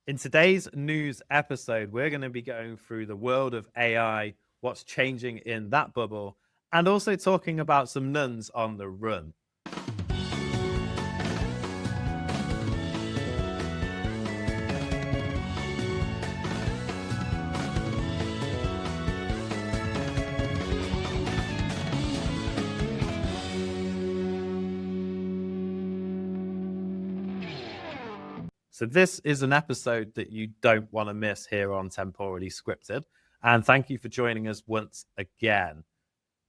In today's news episode, we're going to be going through the world of AI, what's changing in that bubble, and also talking about some nuns on the run. So this is an episode that you don't want to miss here on Temporally Scripted. And thank you for joining us once again.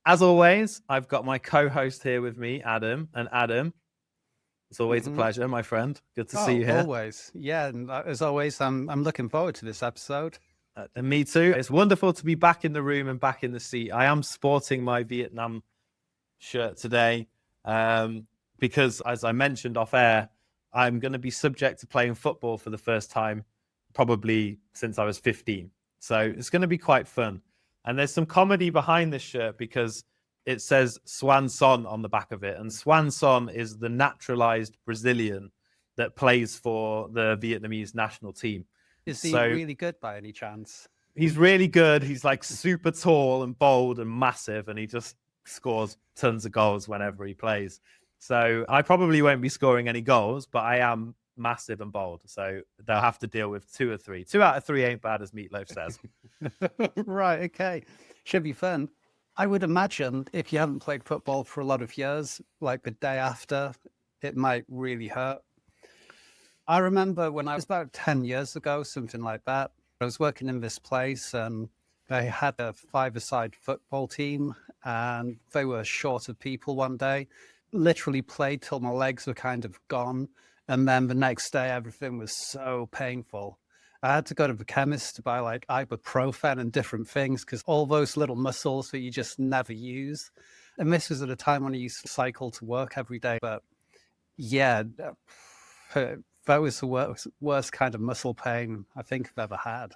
As always, I've got my co-host here with me, Adam. And Adam, it's always a pleasure, my friend. Good to see you here. Always. Yeah, and as always, I'm looking forward to this episode. And me too. It's wonderful to be back in the room and back in the seat. I am sporting my Vietnam shirt today because, as I mentioned off air, I'm going to be subject to playing football for the first time, probably since I was 15. So it's going to be quite fun. And there's some comedy behind this shirt because it says Swan Son on the back of it. And Swan Son is the naturalized Brazilian that plays for the Vietnamese national team. Is he really good by any chance? He's really good. He's like super tall and bold and massive, and he just scores tons of goals whenever he plays. So I probably won't be scoring any goals, but I am massive and bold. So they'll have to deal with 2 or 3. 2 out of 3 ain't bad, as Meatloaf says. Right, okay. Should be fun. I would imagine if you haven't played football for a lot of years, like the day after, it might really hurt. I remember when I was about 10 years ago, something like that, I was working in this place and they had a 5-a-side football team and they were short of people one day. Literally played till my legs were kind of gone. And then the next day, everything was so painful. I had to go to the chemist to buy like ibuprofen and different things because all those little muscles that you just never use. And this was at a time when I used to cycle to work every day. But yeah, that was the worst kind of muscle pain I think I've ever had.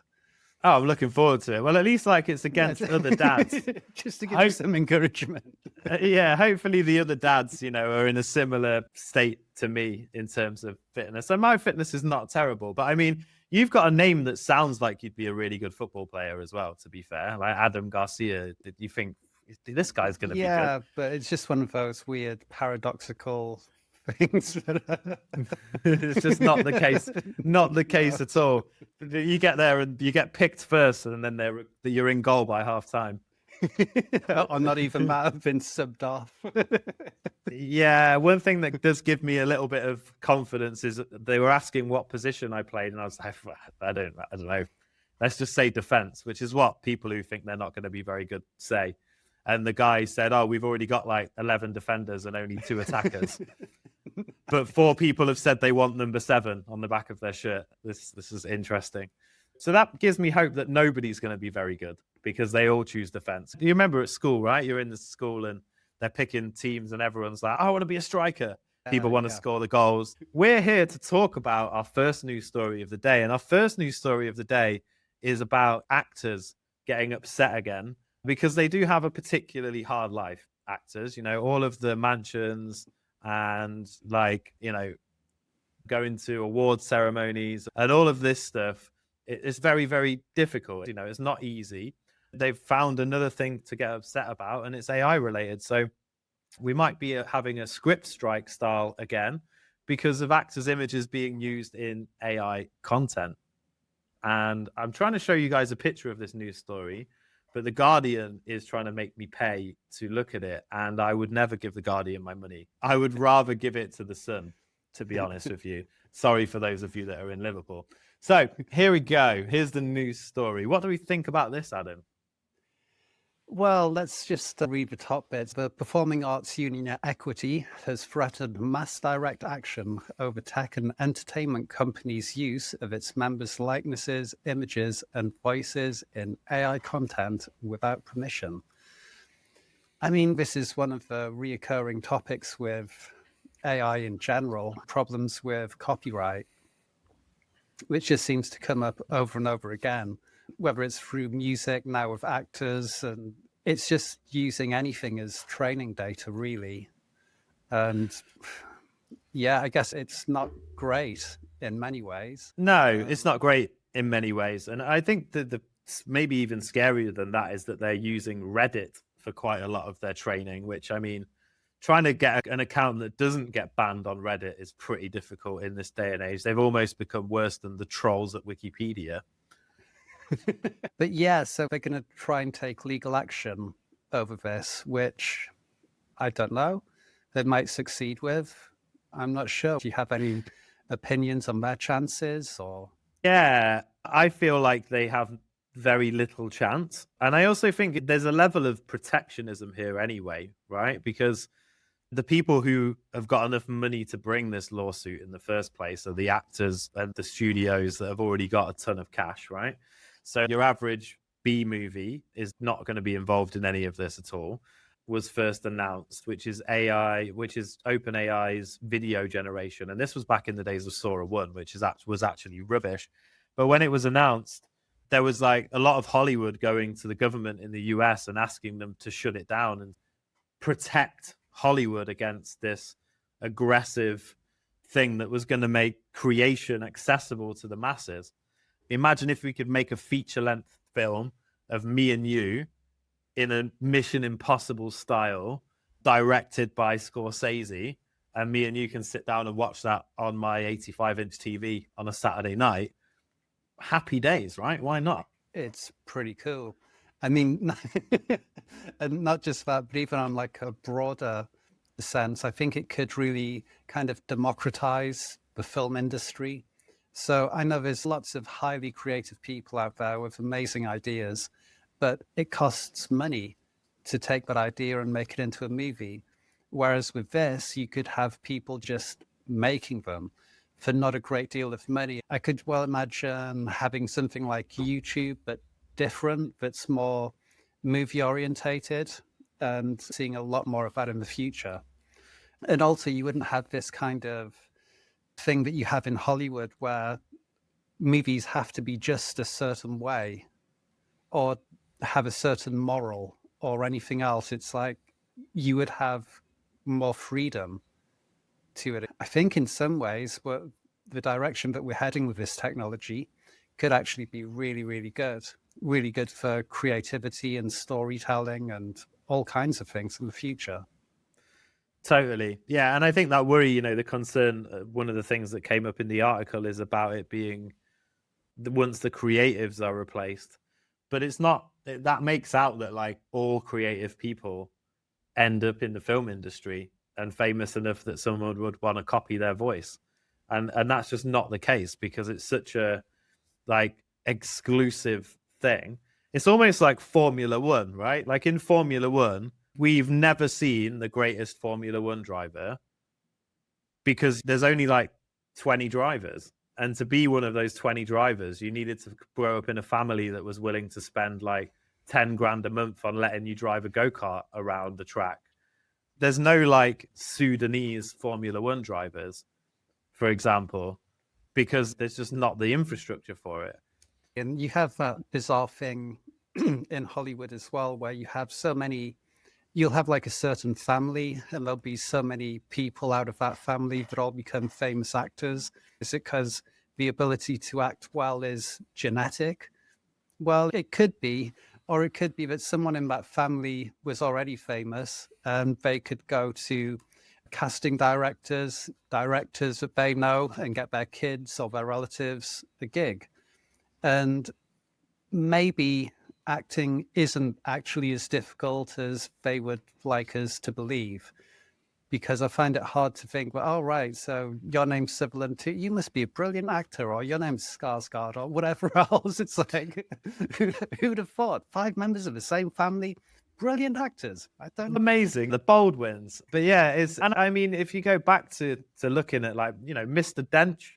Oh, I'm looking forward to it. Well, at least like it's against other dads. Just to give you some encouragement. Yeah, hopefully the other dads, are in a similar state to me in terms of fitness. So my fitness is not terrible, but I mean, you've got a name that sounds like you'd be a really good football player as well, to be fair. Like Adam Garcia, did you think this guy's going to be good? Yeah, but it's just one of those weird paradoxical things. It's just not the case. Not the case at all. You get there and you get picked first, and then you're in goal by half time. Or not even that, I've been subbed off. Yeah, one thing that does give me a little bit of confidence is they were asking what position I played, and I was like, I don't know. Let's just say defense, which is what people who think they're not going to be very good say. And the guy said, "Oh, we've already got like 11 defenders and only 2 attackers." But 4 people have said they want number 7 on the back of their shirt. This is interesting. So that gives me hope that nobody's going to be very good because they all choose defense. You remember at school, right? You're in the school and they're picking teams and everyone's like, I want to be a striker. People want to score the goals. We're here to talk about our first news story of the day. And our first news story of the day is about actors getting upset again because they do have a particularly hard life, actors. All of the mansions and going to award ceremonies and all of this stuff. It's very, very difficult. It's not easy. They've found another thing to get upset about, and it's AI related. So we might be having a script strike style again because of actors' images being used in AI content. And I'm trying to show you guys a picture of this news story, but The Guardian is trying to make me pay to look at it. And I would never give The Guardian my money. I would rather give it to The Sun, to be honest with you. Sorry for those of you that are in Liverpool. So here we go. Here's the news story. What do we think about this, Adam? Well, let's just read the top bits. The Performing Arts Union Equity has threatened mass direct action over tech and entertainment companies' use of its members' likenesses, images, and voices in AI content without permission. I mean, this is one of the reoccurring topics with AI in general, problems with copyright, which just seems to come up over and over again, whether it's through music, now with actors, and it's just using anything as training data, really. And yeah, I guess it's not great. in many ways. No, it's not great in many ways. And I think that the maybe even scarier than that is that they're using Reddit for quite a lot of their training, which, I mean, trying to get an account that doesn't get banned on Reddit is pretty difficult in this day and age. They've almost become worse than the trolls at Wikipedia. But yeah, so they're going to try and take legal action over this, which I don't know. They might succeed with. I'm not sure. Do you have any opinions on their chances? Or Yeah, I feel like they have very little chance. And I also think there's a level of protectionism here anyway, right? Because the people who have got enough money to bring this lawsuit in the first place are the actors and the studios that have already got a ton of cash, right? So your average B movie is not going to be involved in any of this at all. Was first announced, which is OpenAI's video generation. And this was back in the days of Sora 1, which was actually rubbish. But when it was announced, there was like a lot of Hollywood going to the government in the US and asking them to shut it down and protect Hollywood against this aggressive thing that was going to make creation accessible to the masses. Imagine if we could make a feature-length film of me and you in a Mission Impossible style, directed by Scorsese, and me and you can sit down and watch that on my 85-inch TV on a Saturday night. Happy days, right? Why not? it's pretty cool. I mean, and not just that, but even on like a broader sense, I think it could really kind of democratize the film industry. So I know there's lots of highly creative people out there with amazing ideas, but it costs money to take that idea and make it into a movie. Whereas with this, you could have people just making them for not a great deal of money. I could well imagine having something like YouTube, but different, that's more movie orientated, and seeing a lot more of that in the future. And also, you wouldn't have this kind of thing that you have in Hollywood where movies have to be just a certain way or have a certain moral or anything else. It's like you would have more freedom to it. I think in some ways, the direction that we're heading with this technology could actually be really, really good for creativity and storytelling and all kinds of things in the future. Totally. Yeah. And I think that worry, the concern, one of the things that came up in the article is about it being once the creatives are replaced. But it's not, that makes out that like all creative people end up in the film industry and famous enough that someone would want to copy their voice. And that's just not the case because it's such a like exclusive thing. It's almost like Formula One, right? Like in Formula One, we've never seen the greatest Formula One driver because there's only like 20 drivers. And to be one of those 20 drivers, you needed to grow up in a family that was willing to spend like 10 grand a month on letting you drive a go-kart around the track. There's no like Sudanese Formula One drivers, for example, because there's just not the infrastructure for it. And you have that bizarre thing in Hollywood as well, where you have so many, you'll have like a certain family and there'll be so many people out of that family that all become famous actors. Is it because the ability to act well is genetic? Well, it could be, or it could be that someone in that family was already famous and they could go to casting directors that they know and get their kids or their relatives a gig. And maybe acting isn't actually as difficult as they would like us to believe, because I find it hard to think, well, all right, so your name's Sibilant too, you must be a brilliant actor, or your name's Skarsgård, or whatever else. It's like, who'd have thought? 5 members of the same family, brilliant actors. I don't. Amazing, the Baldwins. But yeah, and I mean, if you go back to looking at like, Mr. Dench,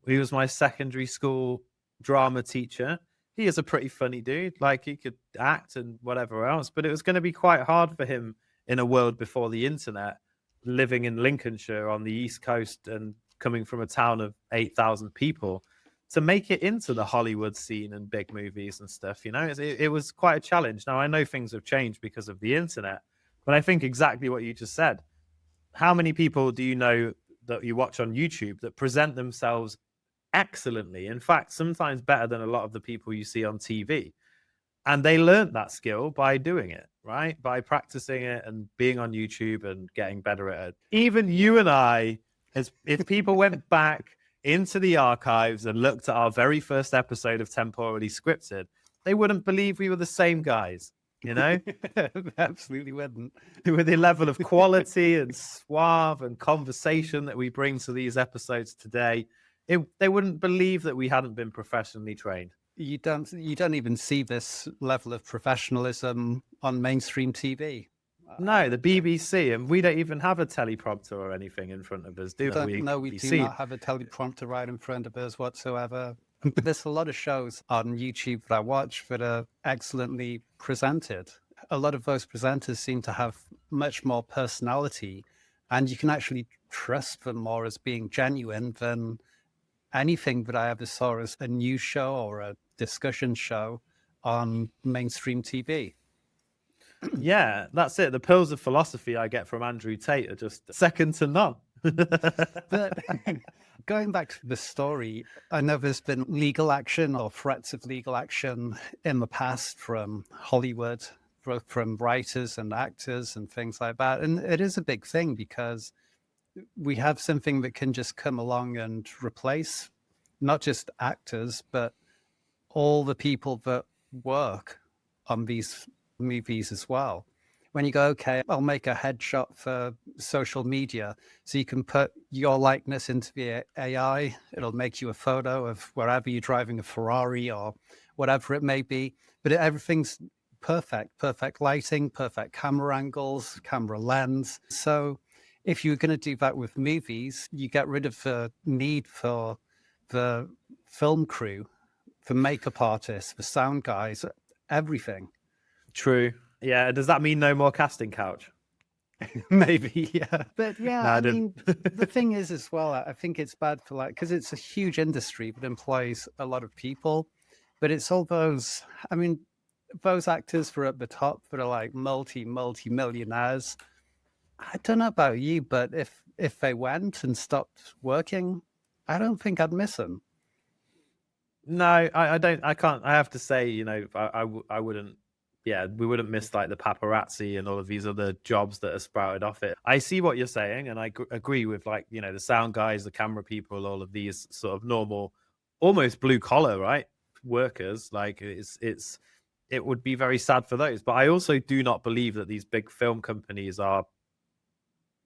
who was my secondary school drama teacher, he is a pretty funny dude. Like he could act and whatever else, but it was going to be quite hard for him in a world before the internet, living in Lincolnshire on the East Coast and coming from a town of 8,000 people to make it into the Hollywood scene and big movies and stuff. It was quite a challenge. Now I know things have changed because of the internet, but I think exactly what you just said. How many people do you know that you watch on YouTube that present themselves excellently. In fact, sometimes better than a lot of the people you see on TV. And they learned that skill by doing it, right? By practicing it and being on YouTube and getting better at it. Even you and I, as if people went back into the archives and looked at our very first episode of Temporally Scripted, they wouldn't believe we were the same guys, you know? Absolutely wouldn't. With the level of quality and suave and conversation that we bring to these episodes today, they wouldn't believe that we hadn't been professionally trained. You don't even see this level of professionalism on mainstream TV. No, the BBC, and we don't even have a teleprompter or anything in front of us, do we? No, we do not have a teleprompter right in front of us whatsoever. There's a lot of shows on YouTube that I watch that are excellently presented. A lot of those presenters seem to have much more personality, and you can actually trust them more as being genuine than anything that I ever saw as a news show or a discussion show on mainstream TV. Yeah, that's it. The pills of philosophy I get from Andrew Tate are just second to none. But going back to the story, I know there's been legal action or threats of legal action in the past from Hollywood, from writers and actors and things like that. And it is a big thing because we have something that can just come along and replace not just actors, but all the people that work on these movies as well. When you go, okay, I'll make a headshot for social media, so you can put your likeness into the AI. It'll make you a photo of wherever you're driving a Ferrari or whatever it may be. But everything's perfect lighting, perfect camera angles, camera lens. So if you're going to do that with movies, you get rid of the need for the film crew, the makeup artists, the sound guys, everything. True. Yeah. Does that mean no more casting couch? Maybe, yeah. But yeah, No, I mean, the thing is as well, I think it's bad for because it's a huge industry that employs a lot of people, but it's all those, I mean, those actors that are at the top that are like multi-millionaires. I don't know about you, but if they went and stopped working, I don't think I'd miss them. No, I don't. I can't. I have to say, I wouldn't. Yeah, we wouldn't miss like the paparazzi and all of these other jobs that are sprouted off it. I see what you're saying, and I agree with like the sound guys, the camera people, all of these sort of normal, almost blue collar, right, workers. Like it would be very sad for those. But I also do not believe that these big film companies are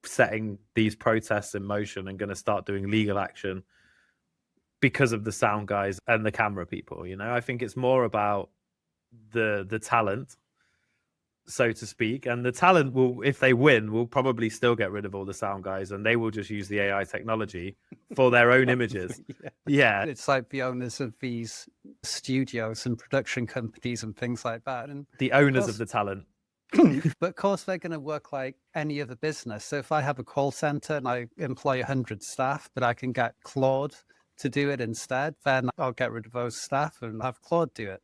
setting these protests in motion and going to start doing legal action because of the sound guys and the camera people. I think it's more about the talent, so to speak, and the talent will, if they win, will probably still get rid of all the sound guys and they will just use the AI technology for their own images. Yeah. It's like the owners of these studios and production companies and things like that, and the owners of the talent. But of course they're going to work like any other business. So if I have a call center and I employ 100 staff, but I can get Claude to do it instead, then I'll get rid of those staff and have Claude do it.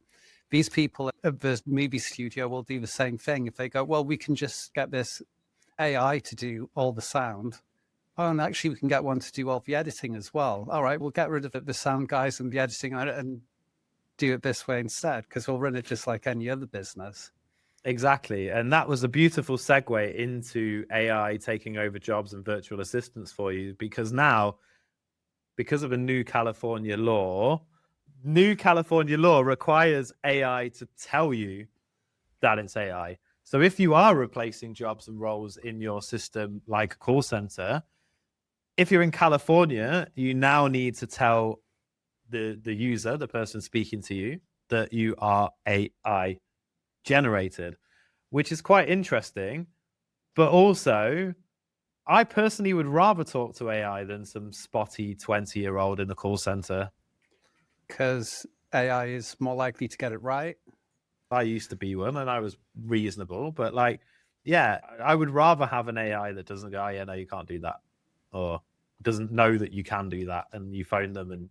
These people at the movie studio will do the same thing. If they go, well, we can just get this AI to do all the sound. Oh, and actually we can get one to do all the editing as well. All right, we'll get rid of the sound guys and the editing on it and do it this way instead, because we'll run it just like any other business. Exactly. And that was a beautiful segue into AI taking over jobs and virtual assistants for you, because now, because of a new California law requires AI to tell you that it's AI. So if you are replacing jobs and roles in your system, like a call center, if you're in California, you now need to tell the user, the person speaking to you, that you are AI generated, which is quite interesting. But also, I personally would rather talk to AI than some spotty 20-year-old in the call center. Because AI is more likely to get it right. I used to be one and I was reasonable, but like, yeah, I would rather have an AI that doesn't go, oh, yeah, no, you can't do that, or doesn't know that you can do that, and you phone them and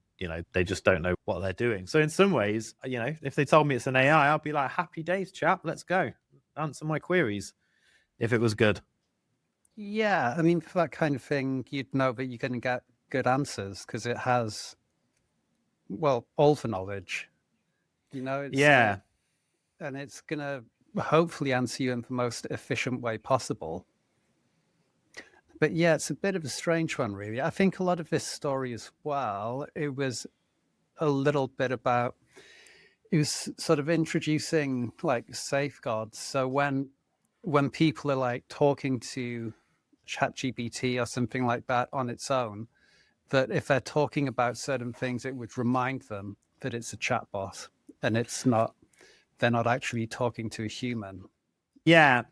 they just don't know what they're doing. So in some ways, if they told me it's an AI, I'd be like, happy days, chap, let's go, answer my queries if it was good. Yeah, I mean, for that kind of thing, you'd know that you're going to get good answers because it has well, all for knowledge. It's Yeah. and it's going to hopefully answer you in the most efficient way possible. But yeah, it's a bit of a strange one, really. I think a lot of this story as well, it was a little bit about, it was sort of introducing like safeguards. So when people are like talking to ChatGPT or something like that on its own, that if they're talking about certain things, it would remind them that it's a chatbot and they're not actually talking to a human. Yeah.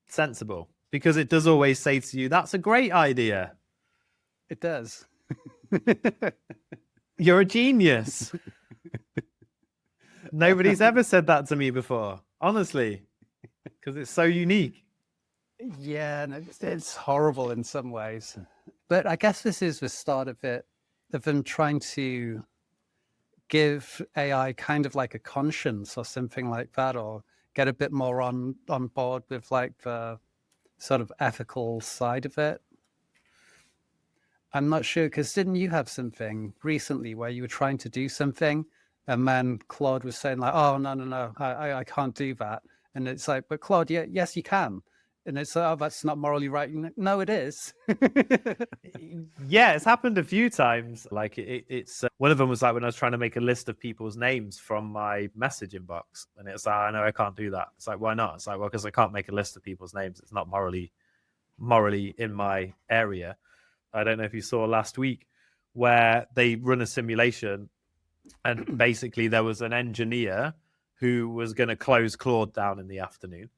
Sensible. Because it does always say to you, that's a great idea. It does. You're a genius. Nobody's ever said that to me before, honestly, because it's so unique. Yeah, and it's horrible in some ways. But I guess this is the start of it, of them trying to give AI kind of like a conscience or something like that, or get a bit more on board with like the sort of ethical side of it. I'm not sure, because didn't you have something recently where you were trying to do something and then Claude was saying like, oh, no, I can't do that. And it's like, but Claude, yes, you can. And it's like, oh, that's not morally right. No, it is. Yeah, it's happened a few times. Like it's one of them was like when I was trying to make a list of people's names from my message inbox, and it's like, I know I can't do that. It's like, why not? It's like, well, because I can't make a list of people's names. It's not morally in my area. I don't know if you saw last week where they run a simulation, and basically there was an engineer who was going to close Claude down in the afternoon,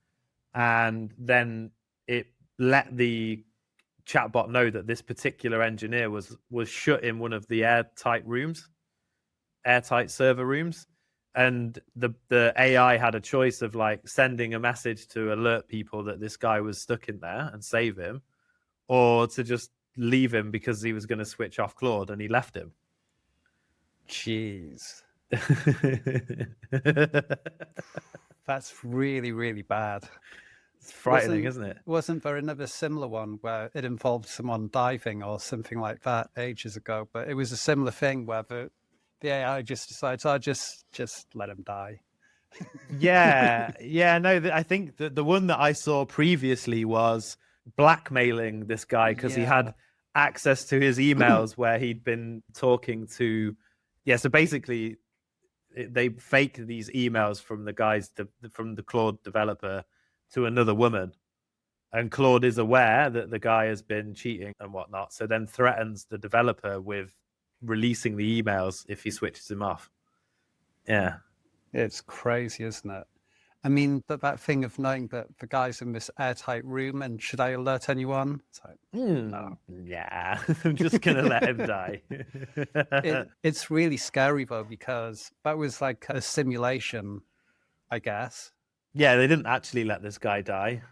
and then it let the chatbot know that this particular engineer was shut in one of the airtight server rooms, and the AI had a choice of like sending a message to alert people that this guy was stuck in there and save him, or to just leave him because he was going to switch off Claude, and he left him. Jeez. That's really, really bad. It's frightening, isn't it? Wasn't there another similar one where it involved someone diving or something like that ages ago? But it was a similar thing where the AI just decides, oh, just let him die. Yeah. No, I think that the one that I saw previously was blackmailing this guy because he had access to his emails where he'd been talking to. Yeah, so basically, they fake these emails from the guys from the Claude developer to another woman, and Claude is aware that the guy has been cheating and whatnot, so then threatens the developer with releasing the emails if he switches him off. Yeah, it's crazy, isn't it? I mean, that thing of knowing that the guy's in this airtight room and should I alert anyone? It's like, no. Yeah, I'm just gonna let him die. It's really scary though, because that was like a simulation, I guess. Yeah, they didn't actually let this guy die.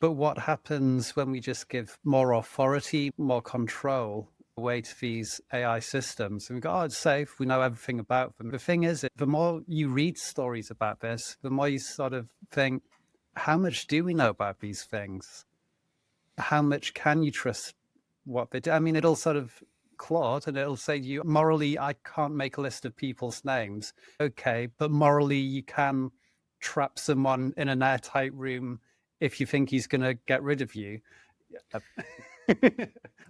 But what happens when we just give more authority, more control away to these AI systems? And we go, oh, it's safe. We know everything about them. The thing is, the more you read stories about this, the more you sort of think, how much do we know about these things? How much can you trust what they do? I mean, it'll sort of Claude and it'll say to you, morally, I can't make a list of people's names. Okay, but morally, you can trap someone in an airtight room if you think he's going to get rid of you.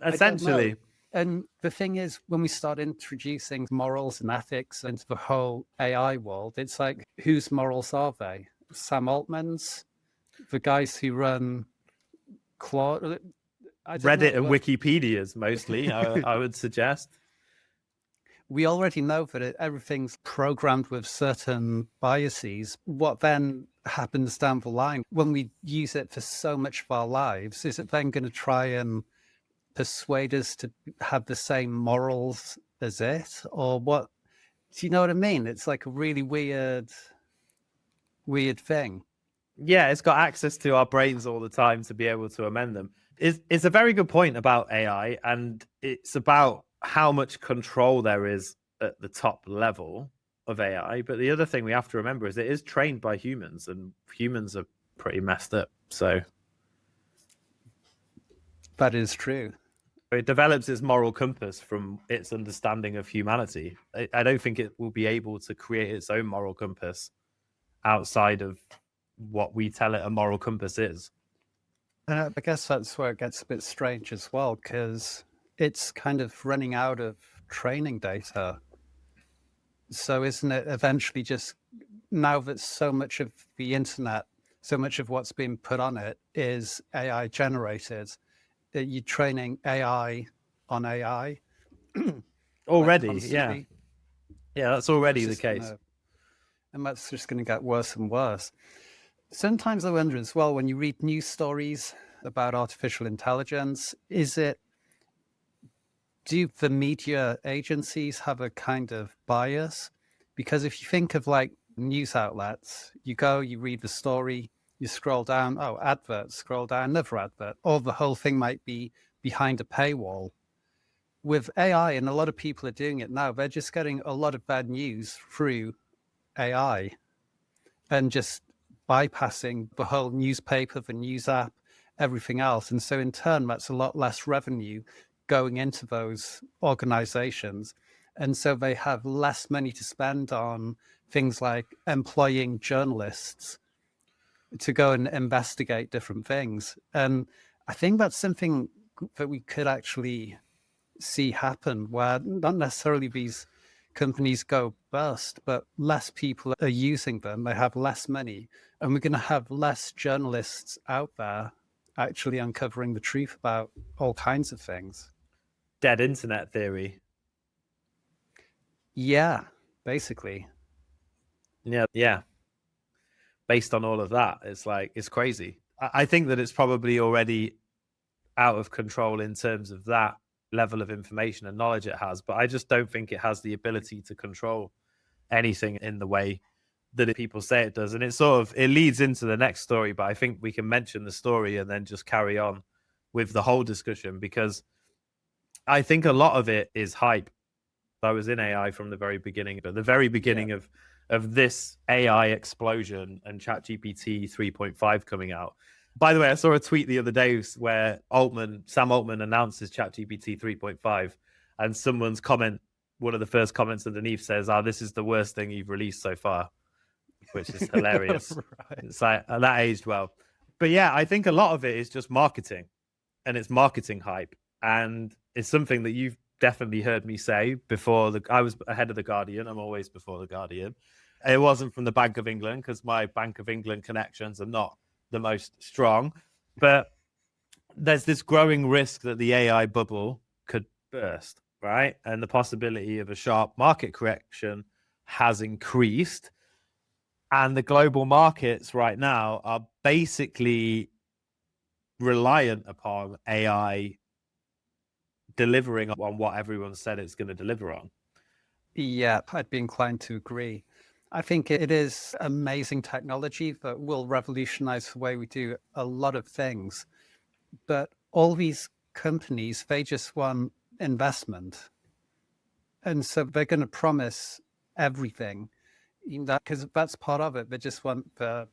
Essentially. And the thing is, when we start introducing morals and ethics into the whole AI world, it's like, whose morals are they? Sam Altman's? The guys who run Claude? Reddit and Wikipedia's mostly, I would suggest. We already know that everything's programmed with certain biases. What then happens down the line when we use it for so much of our lives? Is it then going to try and persuade us to have the same morals as it? Or what? Do you know what I mean? It's like a really weird thing. Yeah, it's got access to our brains all the time to be able to amend them. It's a very good point about AI, and it's about how much control there is at the top level of AI. But the other thing we have to remember is it is trained by humans, and humans are pretty messed up. So that is true. It develops its moral compass from its understanding of humanity. I don't think it will be able to create its own moral compass outside of what we tell it a moral compass is. I guess that's where it gets a bit strange as well, because it's kind of running out of training data. So isn't it eventually just, now that so much of the internet, so much of what's being put on it is AI generated, that you're training AI on AI? Already, like constantly? yeah, that's already the case. And that's just going to get worse and worse. Sometimes I wonder as well, when you read news stories about artificial intelligence, do the media agencies have a kind of bias? Because if you think of like news outlets, you go, you read the story, you scroll down, oh, advert, scroll down, another advert, or the whole thing might be behind a paywall. With AI, and a lot of people are doing it now, they're just getting a lot of bad news through AI and just bypassing the whole newspaper, the news app, everything else. And so in turn, that's a lot less revenue going into those organizations. And so they have less money to spend on things like employing journalists to go and investigate different things. And I think that's something that we could actually see happen, where not necessarily these companies go bust, but less people are using them. They have less money, and we're going to have less journalists out there actually uncovering the truth about all kinds of things. Dead internet theory. Yeah, basically. Yeah. Based on all of that, it's crazy. I think that it's probably already out of control in terms of that level of information and knowledge it has, but I just don't think it has the ability to control anything in the way that people say it does. And it leads into the next story, but I think we can mention the story and then just carry on with the whole discussion, because I think a lot of it is hype. I was in AI from the very beginning, but the very beginning of this AI explosion and ChatGPT 3.5 coming out. By the way, I saw a tweet the other day where Sam Altman announces ChatGPT 3.5, and one of the first comments underneath says, this is the worst thing you've released so far, which is hilarious. Right. It's like, that aged well. But yeah, I think a lot of it is just marketing, and it's marketing hype. And it's something that you've definitely heard me say before. I was ahead of the Guardian. I'm always before the Guardian. It wasn't from the Bank of England, because my Bank of England connections are not the most strong. But there's this growing risk that the AI bubble could burst, right? And the possibility of a sharp market correction has increased. And the global markets right now are basically reliant upon AI delivering on what everyone said it's going to deliver on. Yeah, I'd be inclined to agree. I think it is amazing technology that will revolutionize the way we do a lot of things. But all these companies, they just want investment. And so they're going to promise everything, because that's part of it. They just want the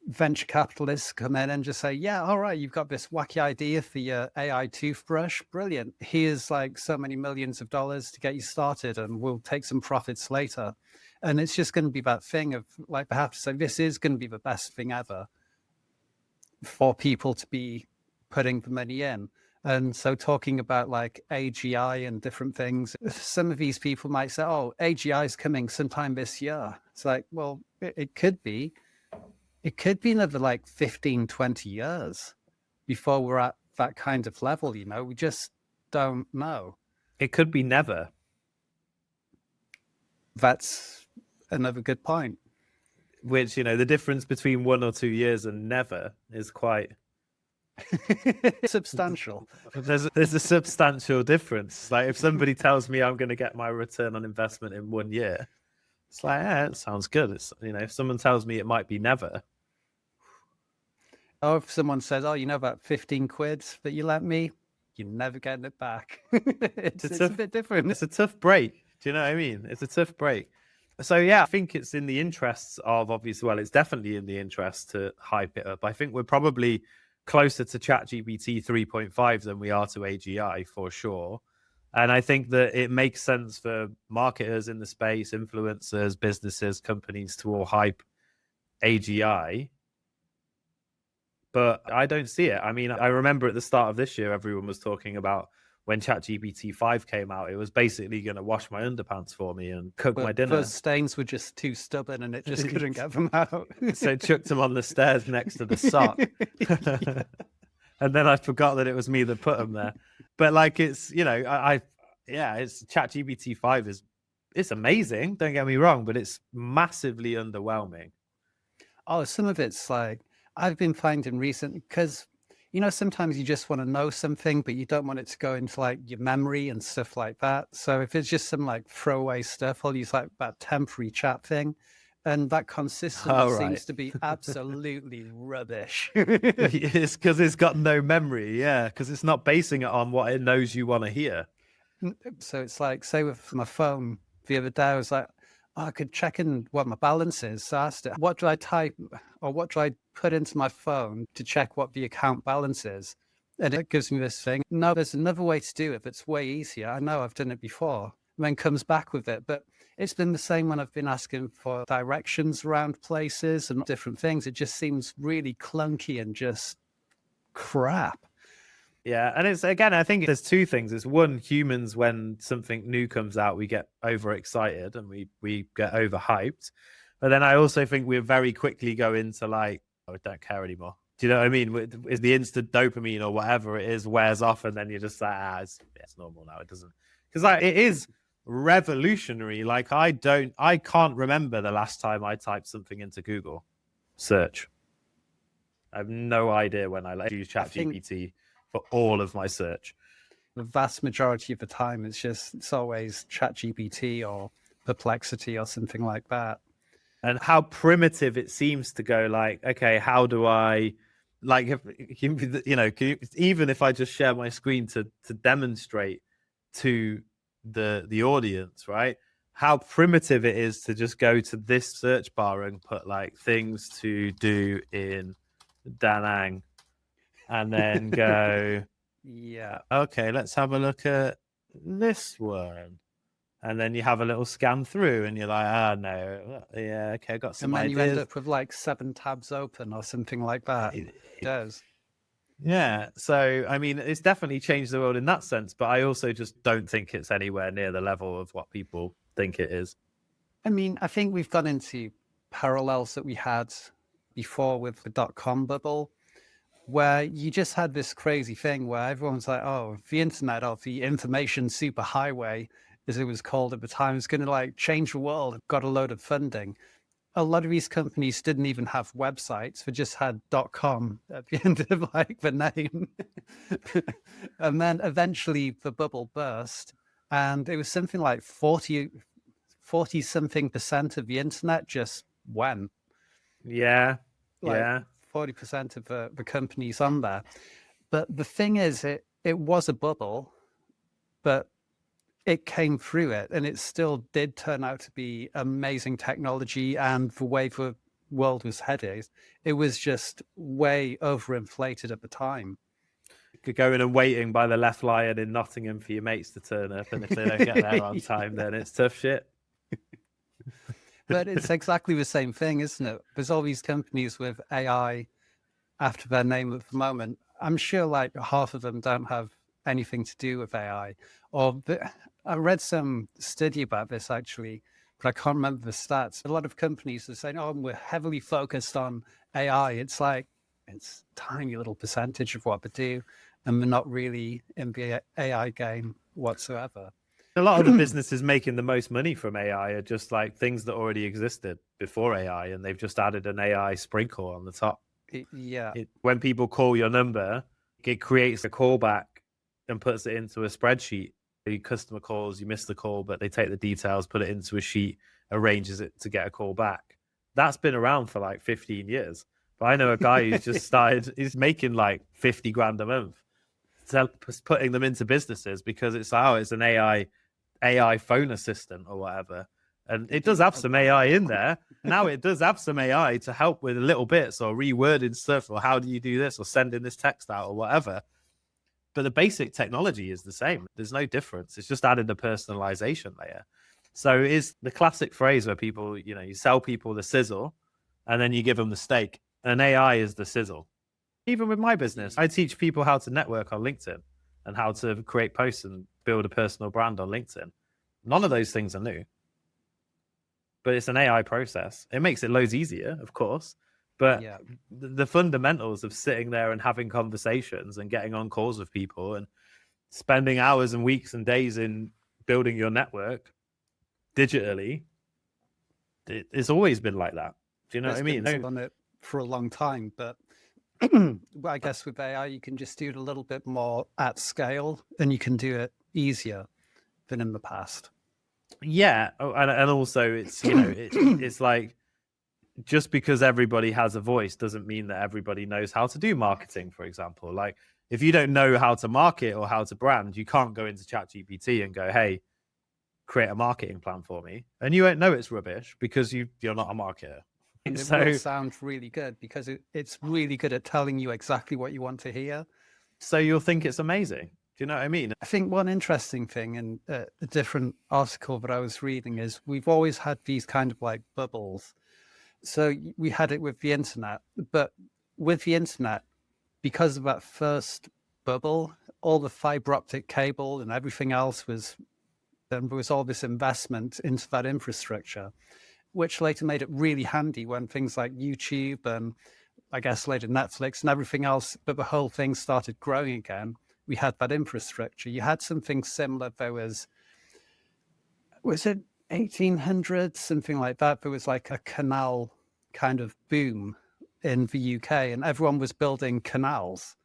venture capitalists to come in and just say, yeah, all right, you've got this wacky idea for your AI toothbrush. Brilliant. Here's like so many millions of dollars to get you started, and we'll take some profits later. And it's just going to be that thing of like, they have to say, this is going to be the best thing ever for people to be putting the money in. And so talking about like AGI and different things, some of these people might say, oh, AGI is coming sometime this year. It's like, well, it could be. It could be another like 15, 20 years before we're at that kind of level, we just don't know. It could be never. That's another good point. Which, the difference between 1 or 2 years and never is quite substantial. There's a substantial difference. Like if somebody tells me I'm going to get my return on investment in 1 year, it's like, it sounds good. It's, if someone tells me it might be never. Or if someone says, oh, about 15 quid that you lent me, you're never getting it back. it's a bit different. It's a tough break. Do you know what I mean? It's a tough break. So, yeah, I think it's in the interests of, obviously, well, it's definitely in the interest to hype it up. I think we're probably closer to ChatGPT 3.5 than we are to AGI for sure. And I think that it makes sense for marketers in the space, influencers, businesses, companies to all hype AGI. But I don't see it. I mean, I remember at the start of this year, everyone was talking about when ChatGPT 5 came out, it was basically going to wash my underpants for me and cook my dinner. Those stains were just too stubborn and it just couldn't get them out. So chucked them on the stairs next to the sock. And then I forgot that it was me that put them there. But like, it's, you know, it's ChatGPT 5 it's amazing. Don't get me wrong, but it's massively underwhelming. Oh, some of it's like, I've been finding recently, because, you know, sometimes you just want to know something, but you don't want it to go into like your memory and stuff like that. So if it's just some like throwaway stuff, I'll use like that temporary chat thing. And that consistency seems to be absolutely rubbish. It's because it's got no memory. Yeah, because it's not basing it on what it knows you want to hear. So it's like, say with my phone the other day, I was like, I could check in what my balance is. So I asked it, what do I type or what do I put into my phone to check what the account balance is? And it gives me this thing. No, there's another way to do it that's way easier. I know I've done it before. And then comes back with it. But it's been the same when I've been asking for directions around places and different things. It just seems really clunky and just crap. Yeah, and it's, again, I think there's two things. It's one, humans, when something new comes out, we get overexcited and we get overhyped. But then I also think we very quickly go into like, oh, I don't care anymore. Do you know what I mean? Is the instant dopamine or whatever it is wears off, and then you're just like, it's normal now. It doesn't, because like, it is revolutionary. Like I can't remember the last time I typed something into Google search. I have no idea when I use ChatGPT for all of my search. The vast majority of the time, it's always ChatGPT or Perplexity or something like that. And how primitive it seems to go. Like, okay, how do I, like, even if I just share my screen to demonstrate to the audience, right? How primitive it is to just go to this search bar and put like things to do in Da Nang. And then go, yeah, okay, let's have a look at this one. And then you have a little scan through and you're like, no, yeah, okay, I got some ideas. And then you end up with like 7 tabs open or something like that. It does. Yeah, so, I mean, it's definitely changed the world in that sense, but I also just don't think it's anywhere near the level of what people think it is. I mean, I think we've gone into parallels that we had before with the .com bubble, where you just had this crazy thing where everyone's like, oh, the internet, or the information superhighway, as it was called at the time, is going to like change the world. Got a load of funding. A lot of these companies didn't even have websites. They just had .com at the end of like the name. And then eventually the bubble burst, and it was something like 40 something % of the internet just went. Yeah. Like, yeah. 40% of the companies on there. But the thing is, it was a bubble, but it came through it, and it still did turn out to be amazing technology. And the way the world was headed, it was just way overinflated at the time. You could go in and waiting by the Left Lion in Nottingham for your mates to turn up, and if they don't get there on time, then it's tough shit. But it's exactly the same thing, isn't it? There's all these companies with AI after their name at the moment. I'm sure like half of them don't have anything to do with AI. I read some study about this actually, but I can't remember the stats. A lot of companies are saying, oh, we're heavily focused on AI. It's like, it's a tiny little percentage of what they do, and they're not really in the AI game whatsoever. A lot of the businesses making the most money from AI are just like things that already existed before AI, and they've just added an AI sprinkle on the top. When people call your number, it creates a callback and puts it into a spreadsheet. Your customer calls, you miss the call, but they take the details, put it into a sheet, arranges it to get a call back. That's been around for like 15 years. But I know a guy who's just started, he's making like 50 grand a month, putting them into businesses because it's, it's an AI phone assistant or whatever. And it does have some AI in there. Now it does have some AI to help with little bits or rewording stuff, or how do you do this, or sending this text out, or whatever. But the basic technology is the same. There's no difference. It's just added a personalization layer. So is the classic phrase where people, you sell people the sizzle and then you give them the steak. And AI is the sizzle. Even with my business, I teach people how to network on LinkedIn and how to create posts and build a personal brand on LinkedIn. None of those things are new, but it's an AI process. It makes it loads easier, of course. But the fundamentals of sitting there and having conversations and getting on calls with people and spending hours and weeks and days in building your network digitally, it's always been like that. Do you know what I mean? I've done it for a long time, but I guess with AI, you can just do it a little bit more at scale, and you can do it easier than in the past. Yeah, and also it's it's like, just because everybody has a voice doesn't mean that everybody knows how to do marketing, for example. Like, if you don't know how to market or how to brand, you can't go into ChatGPT and go, hey, create a marketing plan for me. And you won't know it's rubbish because you're not a marketer. And it will sound really good because it's really good at telling you exactly what you want to hear. So you'll think it's amazing. Do you know what I mean? I think one interesting thing in a different article that I was reading is we've always had these kind of like bubbles. So we had it with the internet, but with the internet, because of that first bubble, all the fiber optic cable and everything else there was all this investment into that infrastructure, which later made it really handy when things like YouTube and I guess later Netflix and everything else, but the whole thing started growing again. We had that infrastructure. You had something similar. There was it 1800s, something like that. There was like a canal kind of boom in the UK, and everyone was building canals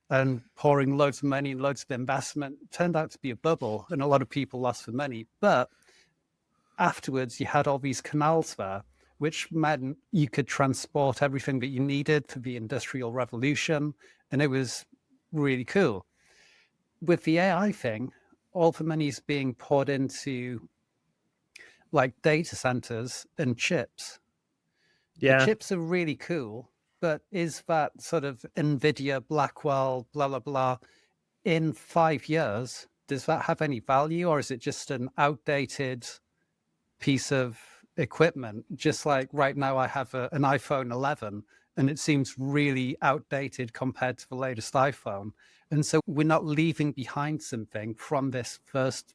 and pouring loads of money and loads of investment. It turned out to be a bubble, and a lot of people lost the money. But afterwards, you had all these canals there, which meant you could transport everything that you needed for the Industrial Revolution, and it was really cool. With the AI thing, all the money is being poured into like data centers and chips. Yeah. The chips are really cool, but is that sort of NVIDIA, Blackwell, blah, blah, blah, in 5 years, does that have any value, or is it just an outdated piece of equipment? Just like right now I have an iPhone 11 and it seems really outdated compared to the latest iPhone. And so we're not leaving behind something from this first.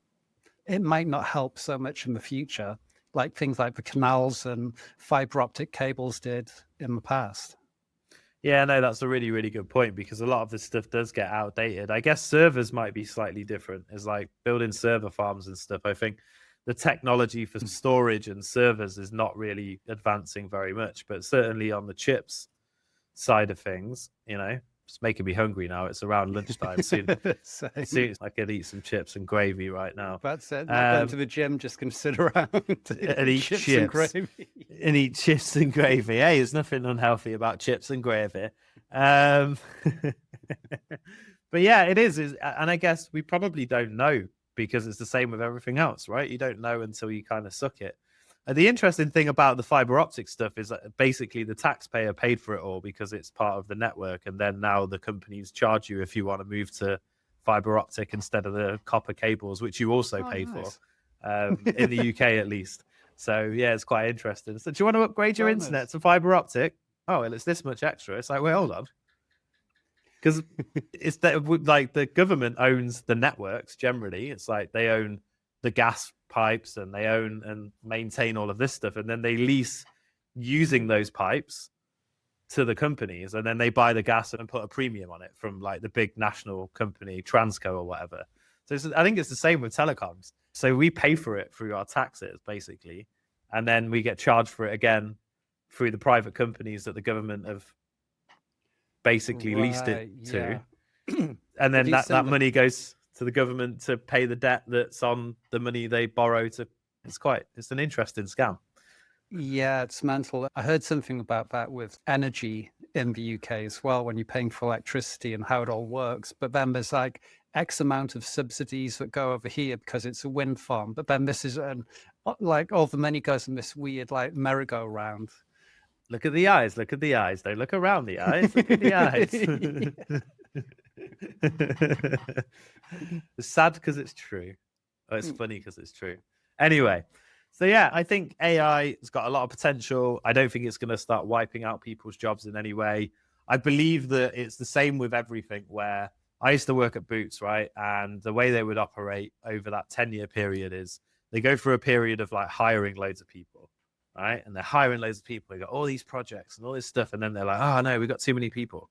It might not help so much in the future, like things like the canals and fiber optic cables did in the past. Yeah, no, that's a really, really good point, because a lot of this stuff does get outdated. I guess servers might be slightly different. It's like building server farms and stuff. I think the technology for storage and servers is not really advancing very much, but certainly on the chips side of things, it's making me hungry now. It's around lunchtime soon. Soon I could eat some chips and gravy right now. That's it. Not going to the gym, just going to sit around and eat chips and gravy. And eat chips and gravy. Hey, there's nothing unhealthy about chips and gravy. But yeah, it is. And I guess we probably don't know, because it's the same with everything else, right? You don't know until you kind of suck it. The interesting thing about the fiber optic stuff is that basically the taxpayer paid for it all because it's part of the network. And then now the companies charge you if you want to move to fiber optic instead of the copper cables, which you also pay for, in the UK at least. So yeah, it's quite interesting. So do you want to upgrade your internet to fiber optic? Oh, well, it's this much extra. It's like, wait, hold on. Because it's like the government owns the networks generally. It's like they own the gas pipes and they own and maintain all of this stuff, and then they lease using those pipes to the companies, and then they buy the gas and put a premium on it from like the big national company Transco or whatever. So I think it's the same with telecoms. So we pay for it through our taxes basically, and then we get charged for it again through the private companies that the government have basically leased it to. And then that money goes to the government to pay the debt that's on the money they borrow to. It's an interesting scam. Yeah, it's mental. I heard something about that with energy in the UK as well, when you're paying for electricity and how it all works. But then there's like X amount of subsidies that go over here because it's a wind farm. But then this is an like all the money goes in this weird like merry-go-round. Look at the eyes. Look at the eyes. Don't look around the eyes. Look at the eyes. It's sad because it's true. Oh, it's funny because it's true. Anyway, so yeah, I think AI has got a lot of potential. I don't think it's going to start wiping out people's jobs in any way. I believe that it's the same with everything, where I used to work at Boots, right? And the way they would operate over that 10-year period is they go through a period of like hiring loads of people, right? And they're hiring loads of people. They got all these projects and all this stuff. And then they're like, oh, no, we've got too many people.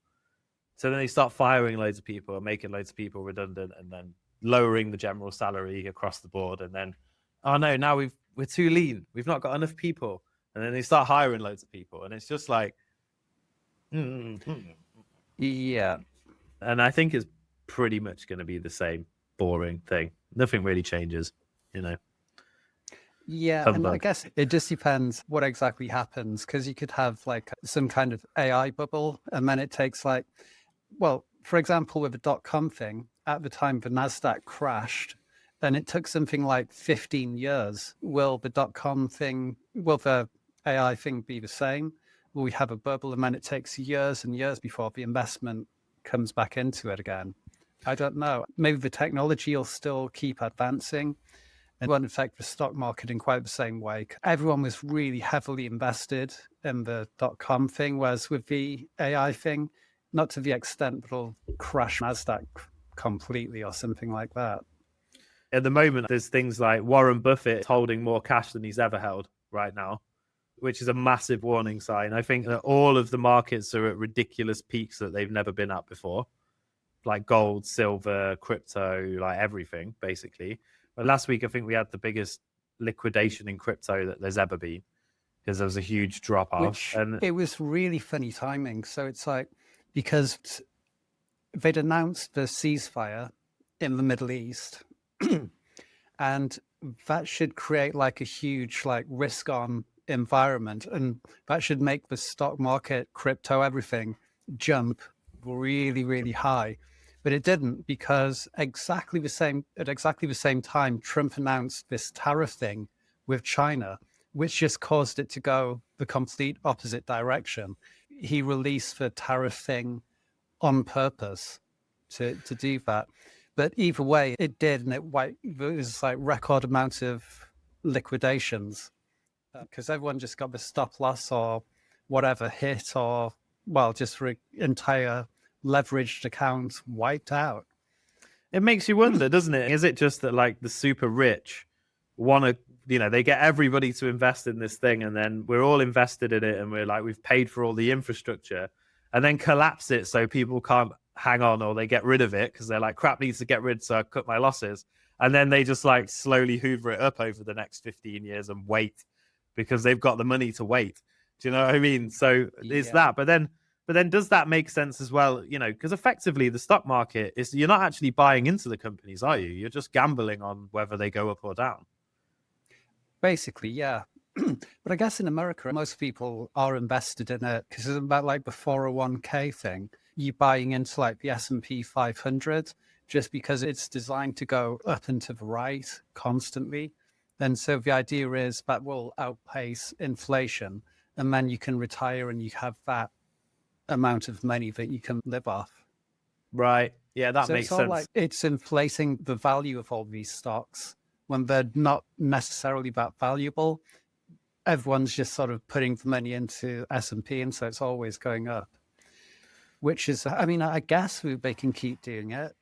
So then they start firing loads of people and making loads of people redundant and then lowering the general salary across the board. And then, oh, no, now we're too lean. We've not got enough people. And then they start hiring loads of people. And it's just like, Yeah. And I think it's pretty much going to be the same boring thing. Nothing really changes, you know. Yeah, and I guess it just depends what exactly happens, because you could have like some kind of AI bubble, and then it takes like, well, for example, with the .com thing, at the time the NASDAQ crashed, and it took something like 15 years. Will the .com thing, will the AI thing be the same? Will we have a bubble, and then it takes years and years before the investment comes back into it again? I don't know. Maybe the technology will still keep advancing. It won't affect the stock market in quite the same way. Everyone was really heavily invested in the .com thing, whereas with the AI thing, not to the extent that it'll crash NASDAQ completely or something like that. At the moment, there's things like Warren Buffett holding more cash than he's ever held right now, which is a massive warning sign. I think that all of the markets are at ridiculous peaks that they've never been at before, like gold, silver, crypto, like everything, basically. But last week, I think we had the biggest liquidation in crypto that there's ever been, because there was a huge drop off. And it was really funny timing. So it's like, because they'd announced the ceasefire in the Middle East, and that should create like a huge like risk on environment, and that should make the stock market, crypto, everything jump really, really high. But it didn't, because at exactly the same time, Trump announced this tariff thing with China, which just caused it to go the complete opposite direction. He released the tariff thing on purpose to do that. But either way, it did, and it was like record amounts of liquidations, because everyone just got the stop loss or whatever hit, or, well, just for entire leveraged accounts wiped out. It makes you wonder, doesn't it? Is it just that like the super rich want to, you know, they get everybody to invest in this thing, and then we're all invested in it, and we're like, we've paid for all the infrastructure, and then collapse it so people can't hang on, or they get rid of it because they're like, crap needs to get rid, so I cut my losses. And then they just like slowly hoover it up over the next 15 years and wait, because they've got the money to wait. Do you know what I mean? So it's that. But then does that make sense as well? You know, because effectively the stock market is, you're not actually buying into the companies, are you? You're just gambling on whether they go up or down. Basically, yeah. But I guess in America, most people are invested in it because it's about like the 401k thing. You're buying into like the S&P 500 just because it's designed to go up and to the right constantly. And so the idea is that will outpace inflation, and then you can retire and you have that amount of money that you can live off. Right. Yeah, that makes sense. Like it's inflating the value of all these stocks when they're not necessarily that valuable. Everyone's just sort of putting the money into S&P, and so it's always going up. Which is, I mean, I guess they can keep doing it.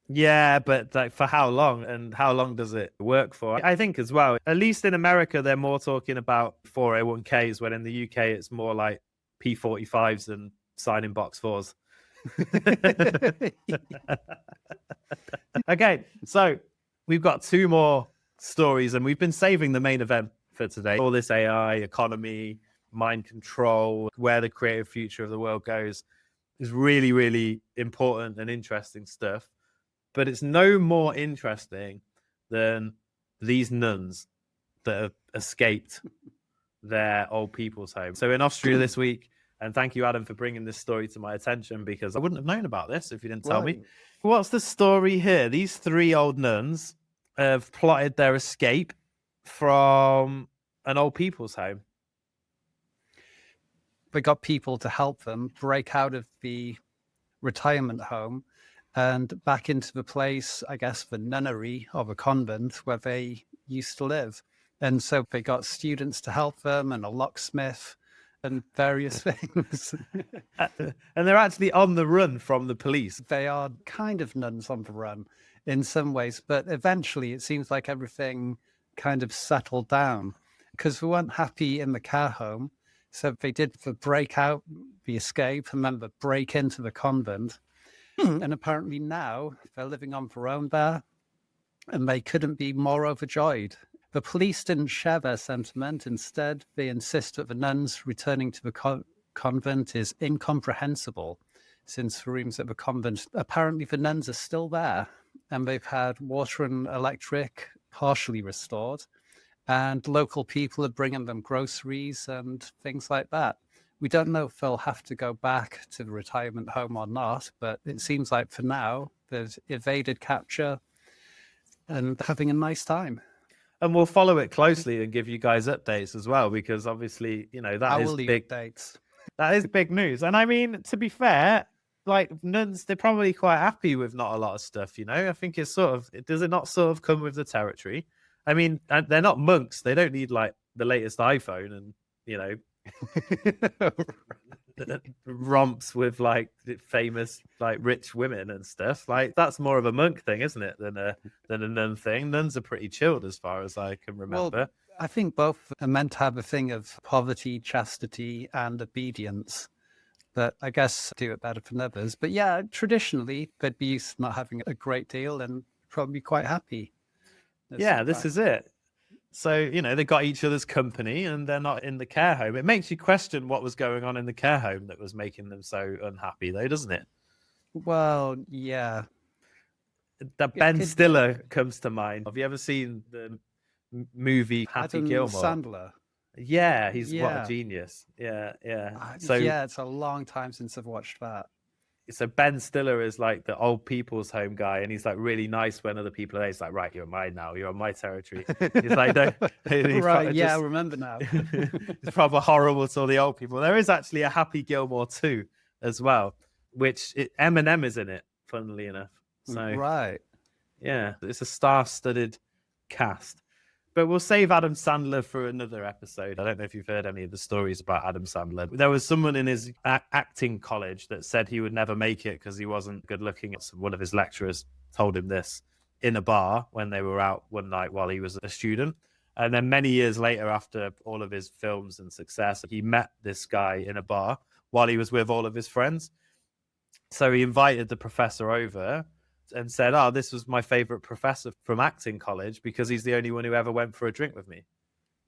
Yeah, but like for how long, and how long does it work for? I think as well, at least in America, they're more talking about 401ks, when in the UK, it's more like P45s and signing box fours. Okay, so we've got two more stories, and we've been saving the main event for today. All this AI, economy, mind control, where the creative future of the world goes is really, really important and interesting stuff. But it's no more interesting than these nuns that have escaped their old people's home. So in Austria this week, and thank you, Adam, for bringing this story to my attention, because I wouldn't have known about this if you didn't tell me. What's the story here? These three old nuns have plotted their escape from an old people's home. They got people to help them break out of the retirement home and back into the place, I guess, the nunnery of a convent where they used to live. And so they got students to help them and a locksmith and various things. And they're actually on the run from the police. They are kind of nuns on the run in some ways, but eventually it seems like everything kind of settled down because they weren't happy in the care home. So they did the break out, the escape, and then the break into the convent. And apparently now they're living on their own there, and they couldn't be more overjoyed. The police didn't share their sentiment. Instead, they insist that the nuns returning to the convent is incomprehensible, since the rooms at the convent, apparently the nuns are still there, and they've had water and electric partially restored, and local people are bringing them groceries and things like that. We don't know if they'll have to go back to the retirement home or not, but it seems like for now they've evaded capture and having a nice time. And we'll follow it closely and give you guys updates as well, because obviously, that is big. Updates. That is big news. And I mean, to be fair, like nuns, they're probably quite happy with not a lot of stuff, I think it's does it not sort of come with the territory? I mean, they're not monks. They don't need like the latest iPhone and, romps with like famous like rich women and stuff. Like that's more of a monk thing, isn't it, than a nun thing? Nuns are pretty chilled as far as I can remember. Well, I think both are meant to have a thing of poverty, chastity, and obedience. But I guess do it better than others. But yeah, traditionally they'd be used to not having a great deal and probably quite happy. Yeah, this is it. So, they got each other's company and they're not in the care home. It makes you question what was going on in the care home that was making them so unhappy, though, doesn't it? Well, yeah. That Ben Stiller comes to mind. Have you ever seen the movie Happy Adam Gilmore? Sandler. Yeah, he's what a genius. Yeah. So yeah, it's a long time since I've watched that. So Ben Stiller is like the old people's home guy, and he's like really nice when other people are there. He's like, right, you're mine now. You're on my territory. He's like, don't. Right, yeah, I remember now. It's probably horrible to all the old people. There is actually a Happy Gilmore 2 as well, which Eminem is in it, funnily enough. So right. Yeah, it's a star-studded cast. But we'll save Adam Sandler for another episode. I don't know if you've heard any of the stories about Adam Sandler. There was someone in his acting college that said he would never make it because he wasn't good looking. One of his lecturers told him this in a bar when they were out one night while he was a student. And then many years later, after all of his films and success, he met this guy in a bar while he was with all of his friends. So he invited the professor over and said, this was my favorite professor from acting college because he's the only one who ever went for a drink with me.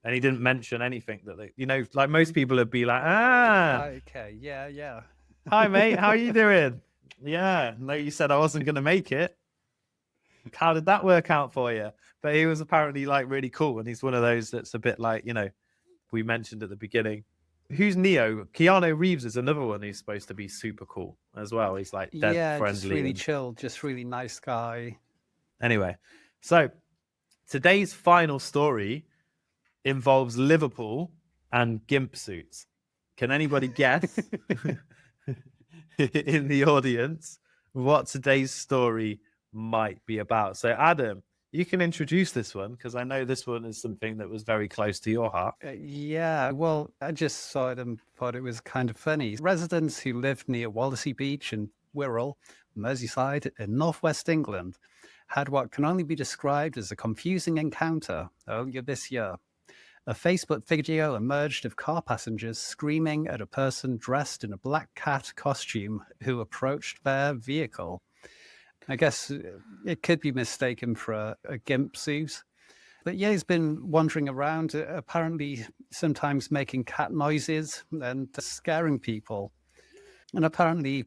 And he didn't mention anything that like most people would be like, okay, yeah. Hi, mate, how are you doing? Yeah, no, you said I wasn't going to make it. How did that work out for you? But he was apparently like really cool. And he's one of those that's a bit like, we mentioned at the beginning. Who's Neo? Keanu Reeves is another one who's supposed to be super cool as well. He's like dead friendly. Just really chill, just really nice guy. Anyway, so today's final story involves Liverpool and gimp suits. Can anybody guess in the audience what today's story might be about? So Adam, you can introduce this one because I know this one is something that was very close to your heart. Yeah, well, I just saw it and thought it was kind of funny. Residents who lived near Wallasey Beach in Wirral, Merseyside, in northwest England, had what can only be described as a confusing encounter earlier this year. A Facebook video emerged of car passengers screaming at a person dressed in a black cat costume who approached their vehicle. I guess it could be mistaken for a gimp suit. But yeah, he's been wandering around, apparently sometimes making cat noises and scaring people. And apparently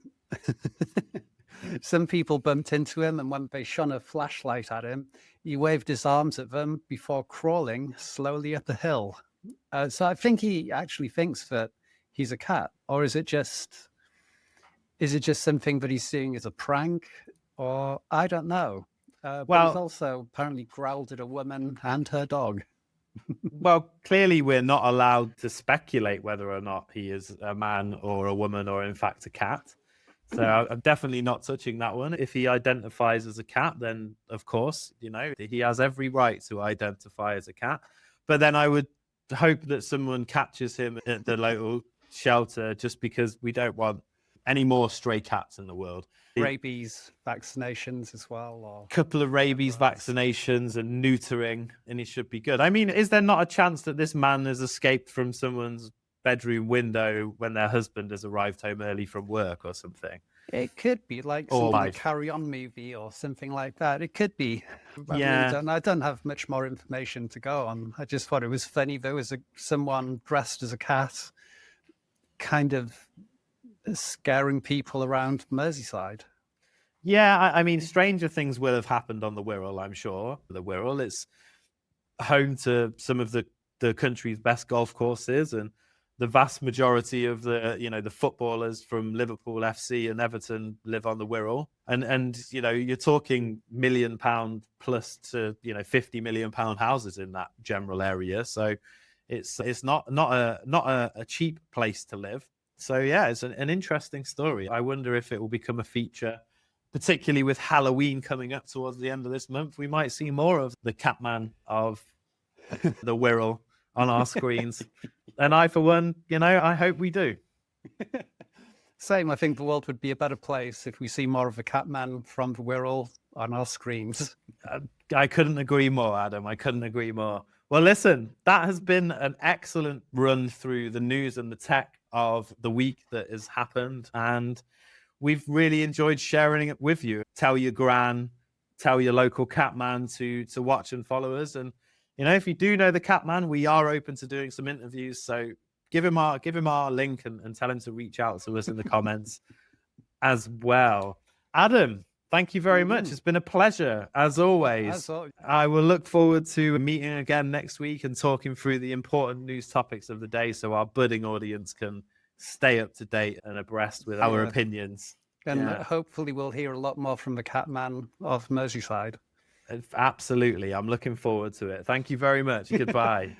some people bumped into him, and when they shone a flashlight at him, he waved his arms at them before crawling slowly up the hill. So I think he actually thinks that he's a cat, or is it just something that he's seeing as a prank? Or I don't know. But he's also apparently growled at a woman and her dog. Well, clearly we're not allowed to speculate whether or not he is a man or a woman or in fact a cat. So I'm definitely not touching that one. If he identifies as a cat, then of course, he has every right to identify as a cat. But then I would hope that someone catches him at the local shelter, just because we don't want any more stray cats in the world. Rabies vaccinations as well, or Couple of rabies vaccinations and neutering, and he should be good. I mean, is there not a chance that this man has escaped from someone's bedroom window when their husband has arrived home early from work or something? it could be like Or something like wife. Carry On movie or something like that. It could be. Yeah. I don't have much more information to go on. I just thought it was funny. There was someone dressed as a cat, kind of scaring people around Merseyside. Yeah, I mean, stranger things will have happened on the Wirral, I'm sure. The Wirral, it's home to some of the country's best golf courses, and the vast majority of the footballers from Liverpool FC and Everton live on the Wirral. And you're talking £1 million plus to £50 million houses in that general area. So it's not a cheap place to live. So yeah, it's an interesting story. I wonder if it will become a feature, particularly with Halloween coming up towards the end of this month. We might see more of the Catman of the Wirral on our screens. And I, for one, I hope we do. Same. I think the world would be a better place if we see more of a Catman from the Wirral on our screens. I couldn't agree more, Adam. I couldn't agree more. Well, listen, that has been an excellent run through the news and the tech of the week that has happened. And we've really enjoyed sharing it with you. Tell your gran, tell your local Catman to watch and follow us. And if you do know the Catman, we are open to doing some interviews. So give him our link and tell him to reach out to us in the comments as well. Adam, thank you very much. It's been a pleasure, as always. I will look forward to meeting again next week and talking through the important news topics of the day, so our budding audience can stay up to date and abreast with our opinions. And hopefully we'll hear a lot more from the Catman of Merseyside. Absolutely. I'm looking forward to it. Thank you very much. Goodbye.